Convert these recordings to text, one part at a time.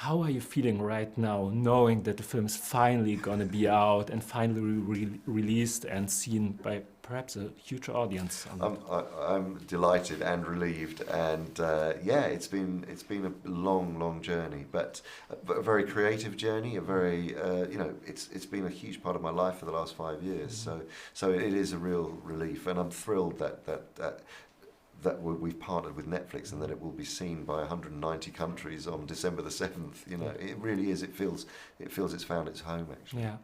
How are you feeling right now, knowing that the film is finally going to be out and finally released and seen by perhaps a huge audience? I'm delighted and relieved, and yeah, it's been a long journey, but a very creative journey. A very it's been a huge part of my life for the last 5 years. So it is a real relief, and I'm thrilled that we've partnered with Netflix and that it will be seen by 190 countries on December the 7th. You know, it really is. It feels it's found its home, actually. Yeah.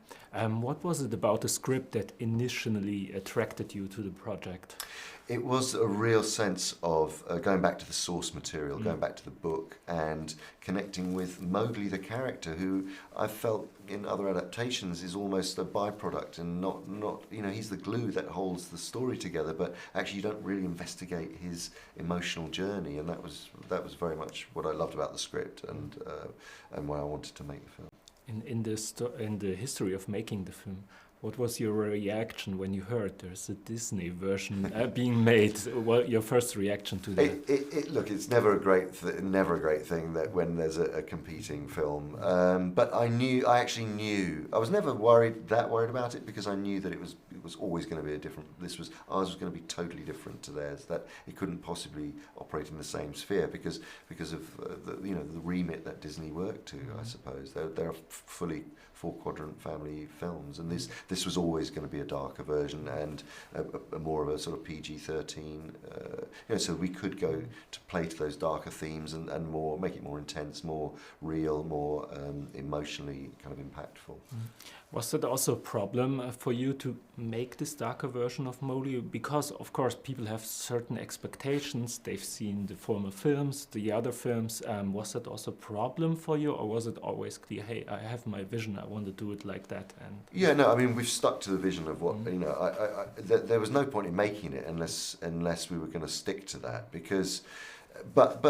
What was it about the script that initially attracted you to the project? It was a real sense of going back to the source material, going back to the book, and connecting with Mogli, the character, who I felt in other adaptations is almost a byproduct and not he's the glue that holds the story together, but actually you don't really investigate his emotional journey, and that was very much what I loved about the script and why I wanted to make the film. In the history of making the film, what was your reaction when you heard there's a Disney version being made? What your first reaction to that? Look, it's never a great thing that when there's a competing film. But I actually knew. I was never worried about it, because I knew that it was always going to be a different. Ours was going to be totally different to theirs. That it couldn't possibly operate in the same sphere because of the remit that Disney worked to. I suppose they're fully 4-quadrant family films, and this was always going to be a darker version and a more of a sort of PG-13. So we could go to play to those darker themes and more, make it more intense, more real, more emotionally kind of impactful. Was that also a problem for you to make this darker version of Mogli? Because, of course, people have certain expectations. They've seen the former films, the other films. Was that also a problem for you, or was it always clear, hey, I have my vision, I want to do it like that? And yeah, no, I mean, we've stuck to the vision of what, there was no point in making it unless we were going to stick to that, because, but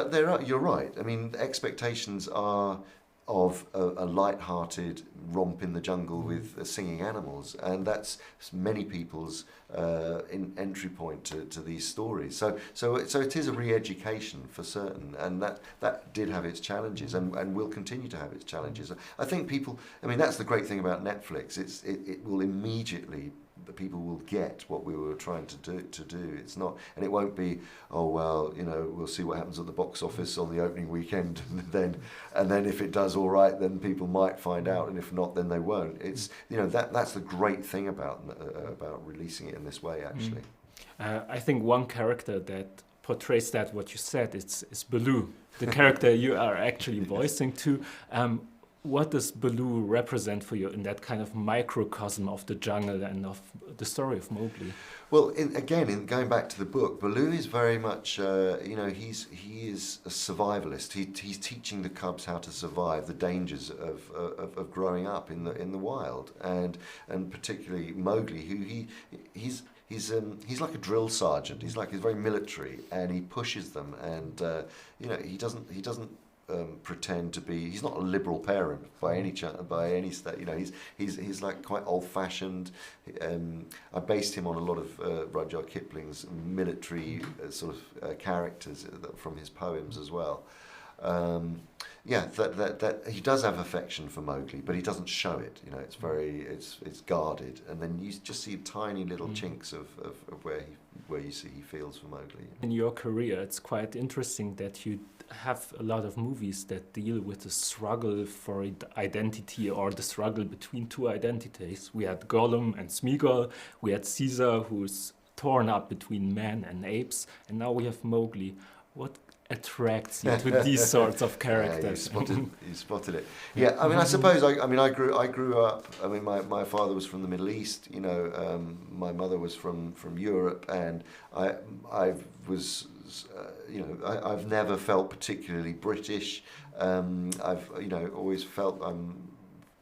you're right. I mean, expectations are of a light-hearted romp in the jungle with singing animals, and that's many people's entry point to these stories. So it is a re-education for certain, and that did have its challenges, and will continue to have its challenges. I think people. I mean, that's the great thing about Netflix. It will immediately. The people will get what we were trying to do. It's not, and it won't be, oh well, we'll see what happens at the box office on the opening weekend, and then if it does all right, then people might find out, and if not, then they won't. It's that's the great thing about releasing it in this way, actually. I think one character that portrays that what you said is Baloo, the character you are actually voicing to. What does Baloo represent for you in that kind of microcosm of the jungle and of the story of Mogli? Well, in going back to the book, Baloo is very much, he is a survivalist. He's teaching the cubs how to survive the dangers of growing up in the wild, and particularly Mogli, who he's like a drill sergeant. He's very military, and he pushes them, and he doesn't. Pretend to be. He's not a liberal parent by any state. He's like quite old-fashioned. I based him on a lot of Rudyard Kipling's military sort of characters from his poems as well. That he does have affection for Mogli, but he doesn't show it. It's guarded, and then you just see tiny little chinks of where you see he feels for Mogli. In your career, it's quite interesting that you have a lot of movies that deal with the struggle for identity, or the struggle between two identities. We had Gollum and Smeagol, we had Caesar, who's torn up between men and apes, and now we have Mogli. What attracts you to these sorts of characters? Yeah, you spotted it. Yeah, I mean, I suppose I grew up. I mean, my father was from the Middle East. My mother was from Europe, and I was. I've never felt particularly British. I've always felt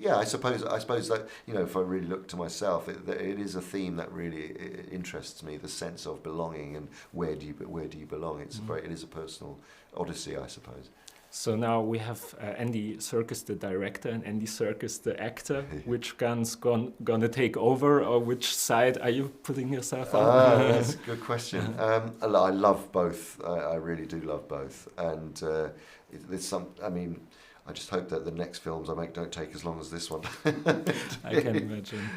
I suppose that if I really look to myself, it is a theme that really interests me. The sense of belonging and where do you belong? It is a personal odyssey, I suppose. So now we have Andy Serkis, the director, and Andy Serkis, the actor. Which gun's gonna take over, or which side are you putting yourself on? That's a good question. I love both. I really do love both, and there's some. I mean, I just hope that the next films I make don't take as long as this one. I can imagine.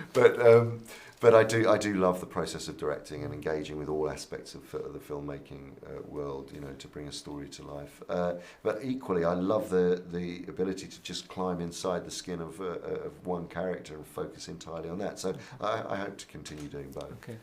But I do love the process of directing and engaging with all aspects of the filmmaking world, you know, to bring a story to life. But equally, I love the ability to just climb inside the skin of one character and focus entirely on that. So I hope to continue doing both. Okay.